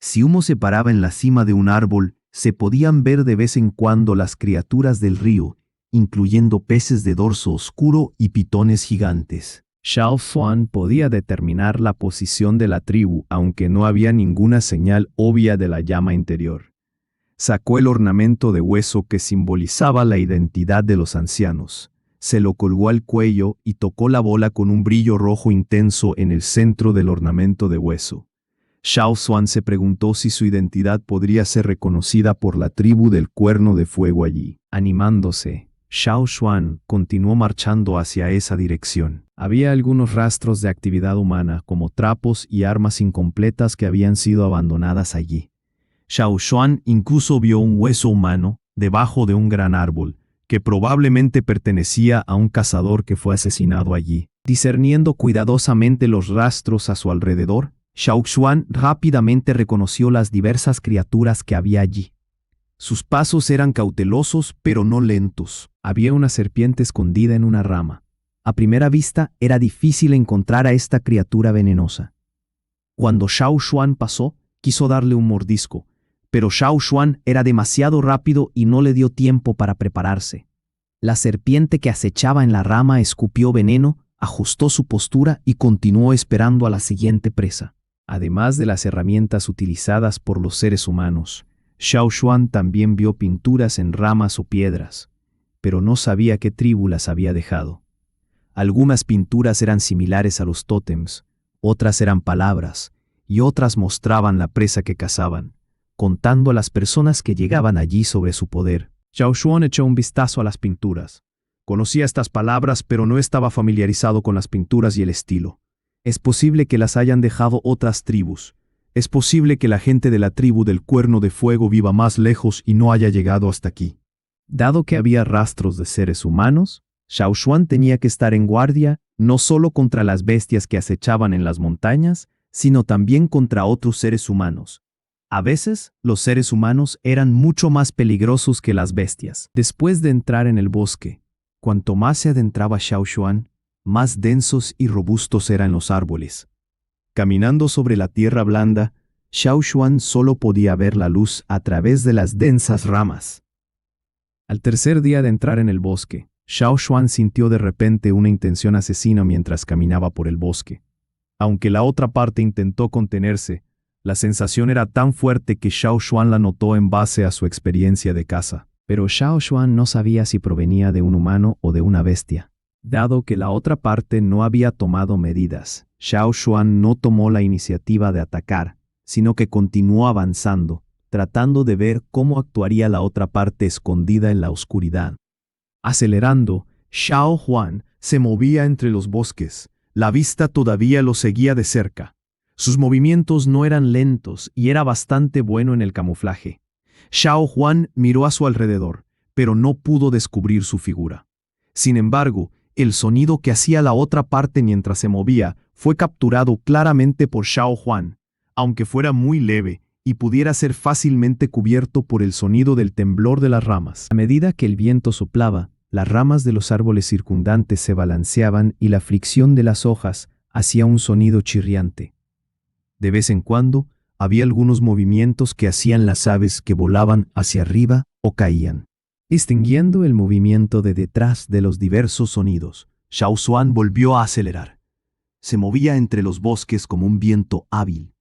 Si humo se paraba en la cima de un árbol, se podían ver de vez en cuando las criaturas del río, incluyendo peces de dorso oscuro y pitones gigantes. Xiao Xuan podía determinar la posición de la tribu, aunque no había ninguna señal obvia de la llama interior. Sacó el ornamento de hueso que simbolizaba la identidad de los ancianos. Se lo colgó al cuello y tocó la bola con un brillo rojo intenso en el centro del ornamento de hueso. Xiao Xuan se preguntó si su identidad podría ser reconocida por la tribu del Cuerno de Fuego allí. Animándose, Xiao Xuan continuó marchando hacia esa dirección. Había algunos rastros de actividad humana, como trapos y armas incompletas que habían sido abandonadas allí. Xiao Xuan incluso vio un hueso humano debajo de un gran árbol, que probablemente pertenecía a un cazador que fue asesinado allí. Discerniendo cuidadosamente los rastros a su alrededor, Xiao Xuan rápidamente reconoció las diversas criaturas que había allí. Sus pasos eran cautelosos pero no lentos. Había una serpiente escondida en una rama. A primera vista era difícil encontrar a esta criatura venenosa. Cuando Xiao Xuan pasó, quiso darle un mordisco, pero Xiao Xuan era demasiado rápido y no le dio tiempo para prepararse. La serpiente que acechaba en la rama escupió veneno, ajustó su postura y continuó esperando a la siguiente presa. Además de las herramientas utilizadas por los seres humanos, Xiao Xuan también vio pinturas en ramas o piedras, pero no sabía qué tribu las había dejado. Algunas pinturas eran similares a los tótems, otras eran palabras, y otras mostraban la presa que cazaban, contando a las personas que llegaban allí sobre su poder. Xiao Xuan echó un vistazo a las pinturas. Conocía estas palabras, pero no estaba familiarizado con las pinturas y el estilo. Es posible que las hayan dejado otras tribus. Es posible que la gente de la tribu del Cuerno de Fuego viva más lejos y no haya llegado hasta aquí. Dado que había rastros de seres humanos, Xiao Xuan tenía que estar en guardia no solo contra las bestias que acechaban en las montañas, sino también contra otros seres humanos. A veces, los seres humanos eran mucho más peligrosos que las bestias. Después de entrar en el bosque, cuanto más se adentraba Xiao Xuan, más densos y robustos eran los árboles. Caminando sobre la tierra blanda, Xiao Xuan solo podía ver la luz a través de las densas ramas. Al tercer día de entrar en el bosque, Xiao Xuan sintió de repente una intención asesina mientras caminaba por el bosque. Aunque la otra parte intentó contenerse, la sensación era tan fuerte que Xiao Xuan la notó en base a su experiencia de caza. Pero Xiao Xuan no sabía si provenía de un humano o de una bestia. Dado que la otra parte no había tomado medidas, Xiao Xuan no tomó la iniciativa de atacar, sino que continuó avanzando, tratando de ver cómo actuaría la otra parte escondida en la oscuridad. Acelerando, Xiao Xuan se movía entre los bosques. La vista todavía lo seguía de cerca. Sus movimientos no eran lentos y era bastante bueno en el camuflaje. Xiao Xuan miró a su alrededor, pero no pudo descubrir su figura. Sin embargo, el sonido que hacía la otra parte mientras se movía fue capturado claramente por Xiao Xuan, aunque fuera muy leve y pudiera ser fácilmente cubierto por el sonido del temblor de las ramas. A medida que el viento soplaba, las ramas de los árboles circundantes se balanceaban y la fricción de las hojas hacía un sonido chirriante. De vez en cuando, había algunos movimientos que hacían las aves que volaban hacia arriba o caían. Distinguiendo el movimiento de detrás de los diversos sonidos, Xiao Xuan volvió a acelerar. Se movía entre los bosques como un viento hábil.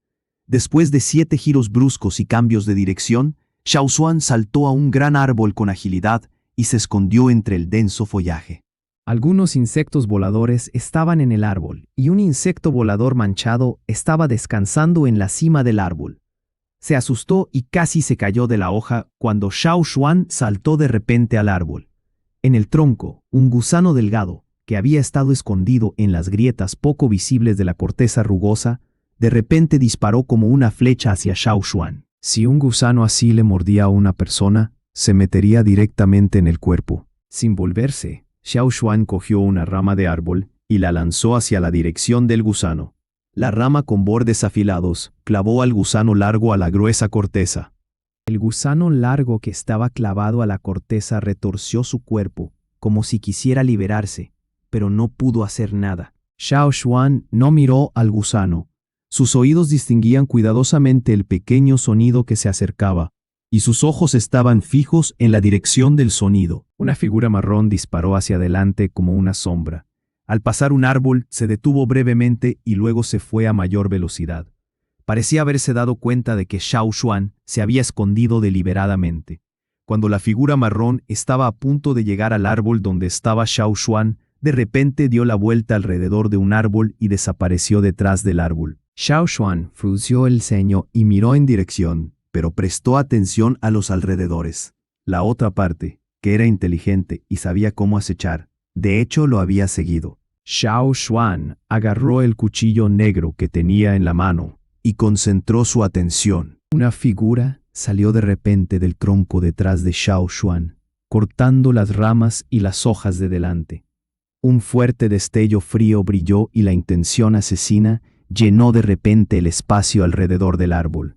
Después de 7 giros bruscos y cambios de dirección, Xiao Xuan saltó a un gran árbol con agilidad y se escondió entre el denso follaje. Algunos insectos voladores estaban en el árbol, y un insecto volador manchado estaba descansando en la cima del árbol. Se asustó y casi se cayó de la hoja cuando Xiao Xuan saltó de repente al árbol. En el tronco, un gusano delgado, que había estado escondido en las grietas poco visibles de la corteza rugosa, de repente disparó como una flecha hacia Xiao Xuan. Si un gusano así le mordía a una persona, se metería directamente en el cuerpo. Sin volverse, Xiao Xuan cogió una rama de árbol y la lanzó hacia la dirección del gusano. La rama con bordes afilados clavó al gusano largo a la gruesa corteza. El gusano largo que estaba clavado a la corteza retorció su cuerpo, como si quisiera liberarse, pero no pudo hacer nada. Xiao Xuan no miró al gusano. Sus oídos distinguían cuidadosamente el pequeño sonido que se acercaba, y sus ojos estaban fijos en la dirección del sonido. Una figura marrón disparó hacia adelante como una sombra. Al pasar un árbol, se detuvo brevemente y luego se fue a mayor velocidad. Parecía haberse dado cuenta de que Xiao Xuan se había escondido deliberadamente. Cuando la figura marrón estaba a punto de llegar al árbol donde estaba Xiao Xuan, de repente dio la vuelta alrededor de un árbol y desapareció detrás del árbol. Xiao Xuan frunció el ceño y miró en dirección, pero prestó atención a los alrededores. La otra parte, que era inteligente y sabía cómo acechar, de hecho lo había seguido. Xiao Xuan agarró el cuchillo negro que tenía en la mano y concentró su atención. Una figura salió de repente del tronco detrás de Xiao Xuan, cortando las ramas y las hojas de delante. Un fuerte destello frío brilló y la intención asesina llenó de repente el espacio alrededor del árbol.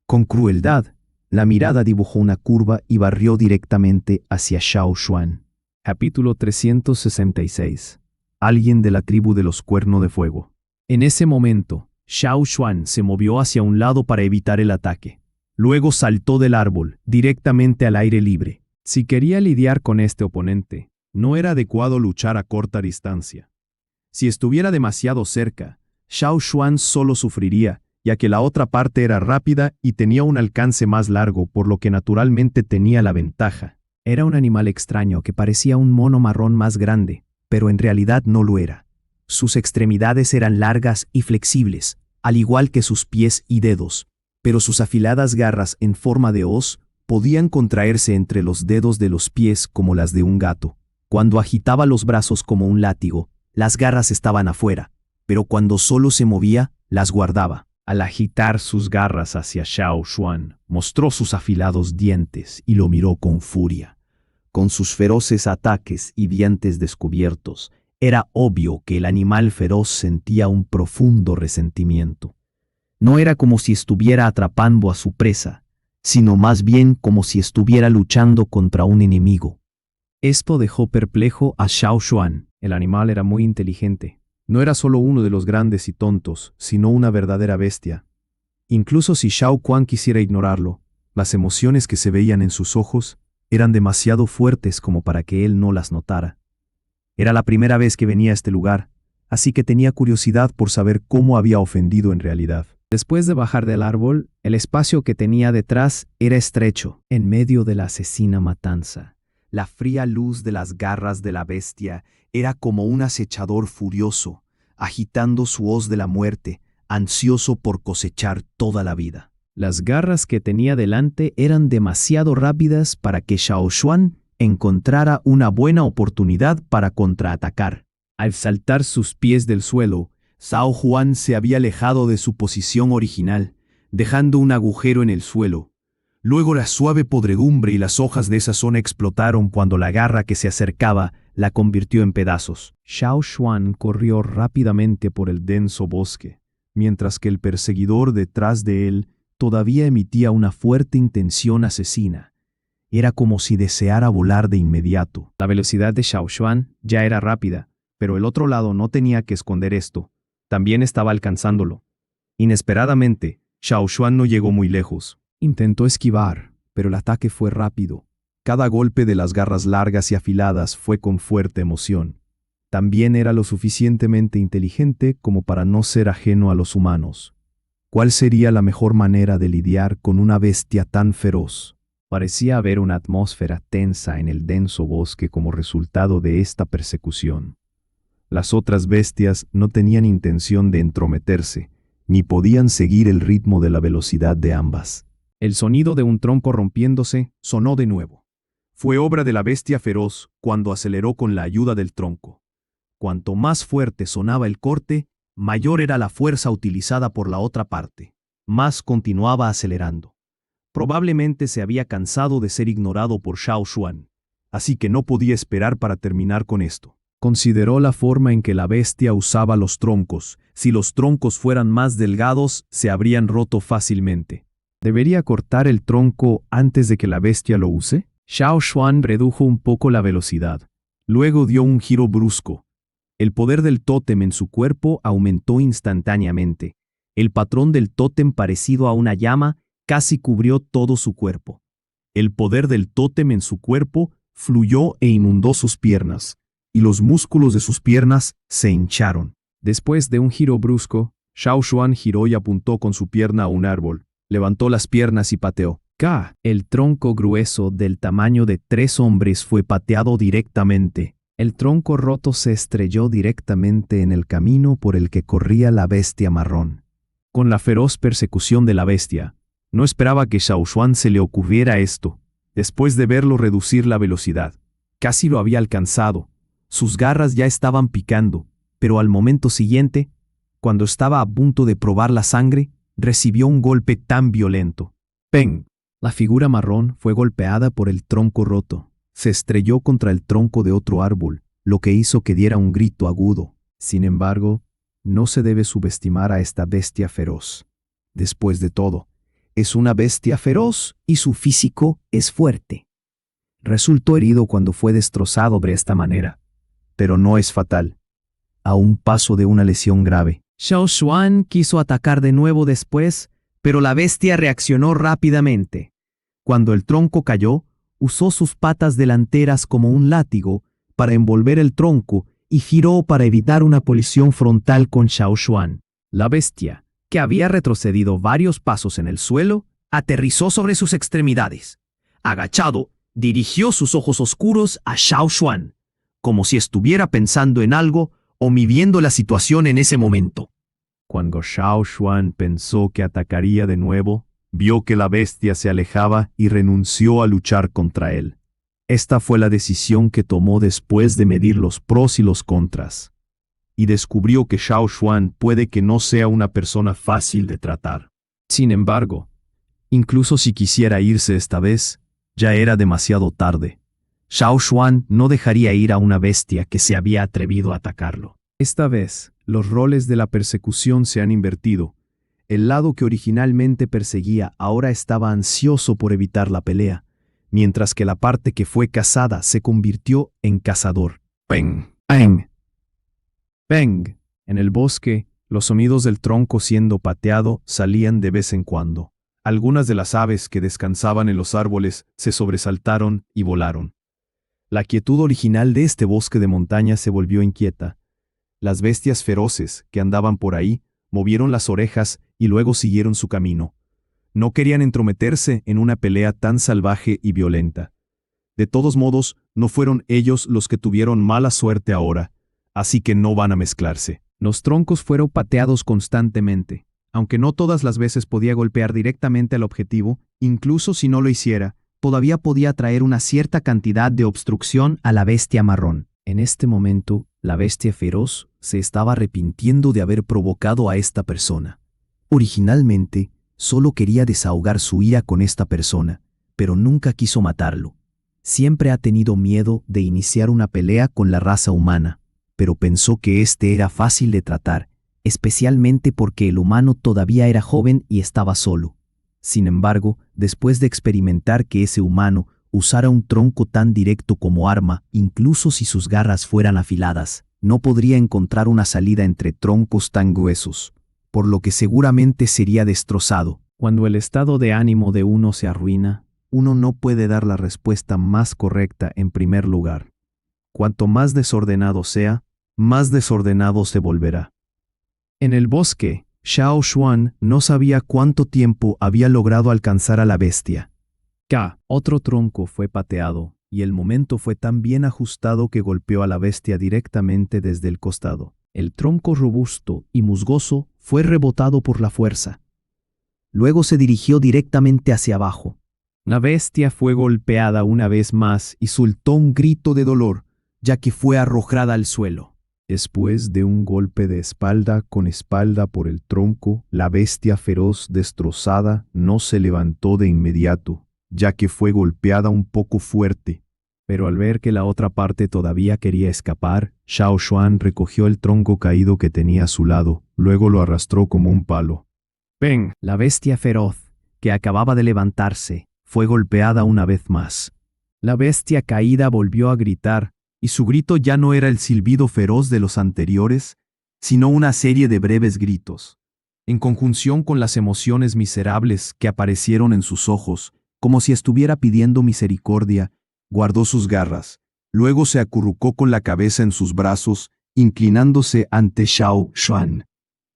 Con crueldad, la mirada dibujó una curva y barrió directamente hacia Xiao Xuan. Capítulo 366. Alguien de la tribu de los Cuerno de Fuego. En ese momento, Xiao Xuan se movió hacia un lado para evitar el ataque. Luego saltó del árbol, directamente al aire libre. Si quería lidiar con este oponente, no era adecuado luchar a corta distancia. Si estuviera demasiado cerca, Xiao Xuan solo sufriría, ya que la otra parte era rápida y tenía un alcance más largo, por lo que naturalmente tenía la ventaja. Era un animal extraño que parecía un mono marrón más grande, pero en realidad no lo era. Sus extremidades eran largas y flexibles, al igual que sus pies y dedos, pero sus afiladas garras en forma de hoz podían contraerse entre los dedos de los pies como las de un gato. Cuando agitaba los brazos como un látigo, las garras estaban afuera, pero cuando solo se movía, las guardaba. Al agitar sus garras hacia Xiao Xuan, mostró sus afilados dientes y lo miró con furia. Con sus feroces ataques y dientes descubiertos, era obvio que el animal feroz sentía un profundo resentimiento. No era como si estuviera atrapando a su presa, sino más bien como si estuviera luchando contra un enemigo. Esto dejó perplejo a Xiao Xuan. El animal era muy inteligente. No era solo uno de los grandes y tontos, sino una verdadera bestia. Incluso si Xiao Quan quisiera ignorarlo, las emociones que se veían en sus ojos eran demasiado fuertes como para que él no las notara. Era la primera vez que venía a este lugar, así que tenía curiosidad por saber cómo había ofendido en realidad. Después de bajar del árbol, el espacio que tenía detrás era estrecho, en medio de la asesina matanza. La fría luz de las garras de la bestia era como un acechador furioso, agitando su hoz de la muerte, ansioso por cosechar toda la vida. Las garras que tenía delante eran demasiado rápidas para que Xiao Xuan encontrara una buena oportunidad para contraatacar. Al saltar sus pies del suelo, Xiao Xuan se había alejado de su posición original, dejando un agujero en el suelo. Luego la suave podredumbre y las hojas de esa zona explotaron cuando la garra que se acercaba la convirtió en pedazos. Xiao Xuan corrió rápidamente por el denso bosque, mientras que el perseguidor detrás de él todavía emitía una fuerte intención asesina. Era como si deseara volar de inmediato. La velocidad de Xiao Xuan ya era rápida, pero el otro lado no tenía que esconder esto. También estaba alcanzándolo. Inesperadamente, Xiao Xuan no llegó muy lejos. Intentó esquivar, pero el ataque fue rápido. Cada golpe de las garras largas y afiladas fue con fuerte emoción. También era lo suficientemente inteligente como para no ser ajeno a los humanos. ¿Cuál sería la mejor manera de lidiar con una bestia tan feroz? Parecía haber una atmósfera tensa en el denso bosque como resultado de esta persecución. Las otras bestias no tenían intención de entrometerse, ni podían seguir el ritmo de la velocidad de ambas. El sonido de un tronco rompiéndose sonó de nuevo. Fue obra de la bestia feroz cuando aceleró con la ayuda del tronco. Cuanto más fuerte sonaba el corte, mayor era la fuerza utilizada por la otra parte. Más continuaba acelerando. Probablemente se había cansado de ser ignorado por Xiao Xuan, así que no podía esperar para terminar con esto. Consideró la forma en que la bestia usaba los troncos. Si los troncos fueran más delgados, se habrían roto fácilmente. ¿Debería cortar el tronco antes de que la bestia lo use? Xiao Xuan redujo un poco la velocidad. Luego dio un giro brusco. El poder del tótem en su cuerpo aumentó instantáneamente. El patrón del tótem parecido a una llama casi cubrió todo su cuerpo. El poder del tótem en su cuerpo fluyó e inundó sus piernas, y los músculos de sus piernas se hincharon. Después de un giro brusco, Xiao Xuan giró y apuntó con su pierna a un árbol. Levantó las piernas y pateó. ¡Ca! El tronco grueso del tamaño de 3 hombres fue pateado directamente. El tronco roto se estrelló directamente en el camino por el que corría la bestia marrón. Con la feroz persecución de la bestia, no esperaba que Xiao Xuan se le ocurriera esto. Después de verlo reducir la velocidad, casi lo había alcanzado. Sus garras ya estaban picando, pero al momento siguiente, cuando estaba a punto de probar la sangre, recibió un golpe tan violento. ¡Peng! La figura marrón fue golpeada por el tronco roto. Se estrelló contra el tronco de otro árbol, lo que hizo que diera un grito agudo. Sin embargo, no se debe subestimar a esta bestia feroz. Después de todo, es una bestia feroz y su físico es fuerte. Resultó herido cuando fue destrozado de esta manera, pero no es fatal. A un paso de una lesión grave. Xiao Xuan quiso atacar de nuevo después, pero la bestia reaccionó rápidamente. Cuando el tronco cayó, usó sus patas delanteras como un látigo para envolver el tronco y giró para evitar una colisión frontal con Xiao Xuan. La bestia, que había retrocedido varios pasos en el suelo, aterrizó sobre sus extremidades. Agachado, dirigió sus ojos oscuros a Xiao Xuan, como si estuviera pensando en algo o midiendo la situación en ese momento. Cuando Xiao Xuan pensó que atacaría de nuevo, vio que la bestia se alejaba y renunció a luchar contra él. Esta fue la decisión que tomó después de medir los pros y los contras. Y descubrió que Xiao Xuan puede que no sea una persona fácil de tratar. Sin embargo, incluso si quisiera irse esta vez, ya era demasiado tarde. Xiao Xuan no dejaría ir a una bestia que se había atrevido a atacarlo. Esta vez, los roles de la persecución se han invertido. El lado que originalmente perseguía ahora estaba ansioso por evitar la pelea, mientras que la parte que fue cazada se convirtió en cazador. ¡Peng! ¡Peng! ¡Peng! En el bosque, los sonidos del tronco siendo pateado salían de vez en cuando. Algunas de las aves que descansaban en los árboles se sobresaltaron y volaron. La quietud original de este bosque de montaña se volvió inquieta. Las bestias feroces que andaban por ahí movieron las orejas y luego siguieron su camino. No querían entrometerse en una pelea tan salvaje y violenta. De todos modos, no fueron ellos los que tuvieron mala suerte ahora, así que no van a mezclarse. Los troncos fueron pateados constantemente. Aunque no todas las veces podía golpear directamente al objetivo, incluso si no lo hiciera, todavía podía traer una cierta cantidad de obstrucción a la bestia marrón. En este momento, la bestia feroz se estaba arrepintiendo de haber provocado a esta persona. Originalmente, solo quería desahogar su ira con esta persona, pero nunca quiso matarlo. Siempre ha tenido miedo de iniciar una pelea con la raza humana, pero pensó que este era fácil de tratar, especialmente porque el humano todavía era joven y estaba solo. Sin embargo, después de experimentar que ese humano usara un tronco tan directo como arma, incluso si sus garras fueran afiladas, no podría encontrar una salida entre troncos tan gruesos, por lo que seguramente sería destrozado. Cuando el estado de ánimo de uno se arruina, uno no puede dar la respuesta más correcta en primer lugar. Cuanto más desordenado sea, más desordenado se volverá. En el bosque, Xiao Xuan no sabía cuánto tiempo había logrado alcanzar a la bestia. Otro tronco fue pateado, y el momento fue tan bien ajustado que golpeó a la bestia directamente desde el costado. El tronco robusto y musgoso fue rebotado por la fuerza. Luego se dirigió directamente hacia abajo. La bestia fue golpeada una vez más y soltó un grito de dolor, ya que fue arrojada al suelo. Después de un golpe de espalda con espalda por el tronco, la bestia feroz destrozada no se levantó de inmediato, ya que fue golpeada un poco fuerte. Pero al ver que la otra parte todavía quería escapar, Xiao Xuan recogió el tronco caído que tenía a su lado, luego lo arrastró como un palo. ¡Ven! La bestia feroz, que acababa de levantarse, fue golpeada una vez más. La bestia caída volvió a gritar, y su grito ya no era el silbido feroz de los anteriores, sino una serie de breves gritos. En conjunción con las emociones miserables que aparecieron en sus ojos, como si estuviera pidiendo misericordia, guardó sus garras. Luego se acurrucó con la cabeza en sus brazos, inclinándose ante Xiao Xuan.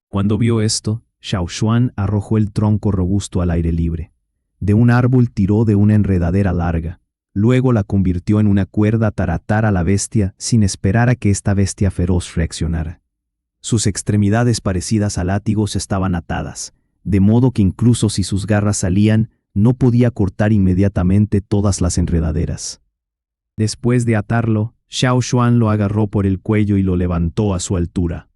Cuando vio esto, Xiao Xuan arrojó el tronco robusto al aire libre. De un árbol tiró de una enredadera larga. Luego la convirtió en una cuerda para atar a la bestia sin esperar a que esta bestia feroz reaccionara. Sus extremidades parecidas a látigos estaban atadas, de modo que incluso si sus garras salían, no podía cortar inmediatamente todas las enredaderas. Después de atarlo, Xiao Xuan lo agarró por el cuello y lo levantó a su altura.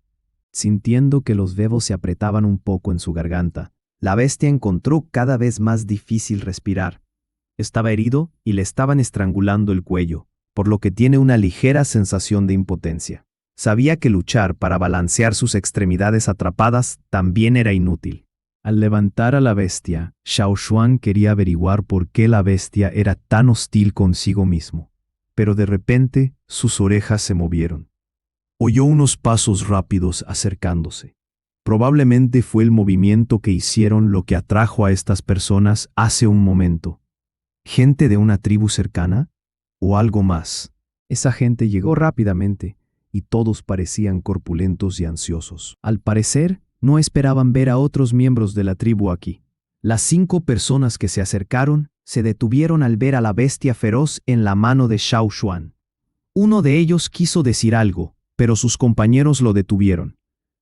Sintiendo que los dedos se apretaban un poco en su garganta, la bestia encontró cada vez más difícil respirar. Estaba herido y le estaban estrangulando el cuello, por lo que tiene una ligera sensación de impotencia. Sabía que luchar para balancear sus extremidades atrapadas también era inútil. Al levantar a la bestia, Xiao Xuan quería averiguar por qué la bestia era tan hostil consigo mismo. Pero de repente, sus orejas se movieron. Oyó unos pasos rápidos acercándose. Probablemente fue el movimiento que hicieron lo que atrajo a estas personas hace un momento. ¿Gente de una tribu cercana? ¿O algo más? Esa gente llegó rápidamente, y todos parecían corpulentos y ansiosos. Al parecer, no esperaban ver a otros miembros de la tribu aquí. Las 5 personas que se acercaron se detuvieron al ver a la bestia feroz en la mano de Xiao Xuan. Uno de ellos quiso decir algo, pero sus compañeros lo detuvieron.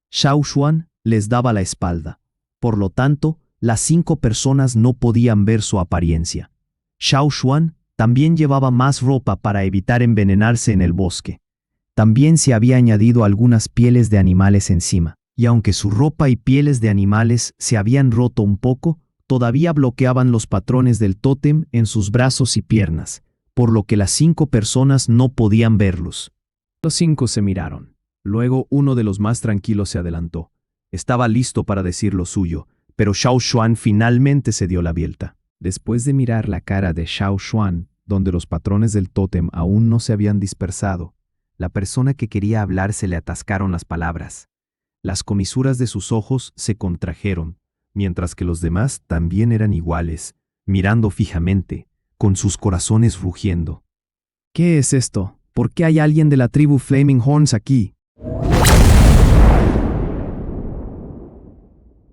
Xiao Xuan les daba la espalda. Por lo tanto, las 5 personas no podían ver su apariencia. Xiao Xuan también llevaba más ropa para evitar envenenarse en el bosque. También se había añadido algunas pieles de animales encima, y aunque su ropa y pieles de animales se habían roto un poco, todavía bloqueaban los patrones del tótem en sus brazos y piernas, por lo que las 5 personas no podían verlos. Los 5 se miraron. Luego uno de los más tranquilos se adelantó. Estaba listo para decir lo suyo, pero Xiao Xuan finalmente se dio la vuelta. Después de mirar la cara de Xiao Xuan, donde los patrones del tótem aún no se habían dispersado, la persona que quería hablar se le atascaron las palabras. Las comisuras de sus ojos se contrajeron, mientras que los demás también eran iguales, mirando fijamente, con sus corazones rugiendo. ¿Qué es esto? ¿Por qué hay alguien de la tribu Flaming Horns aquí?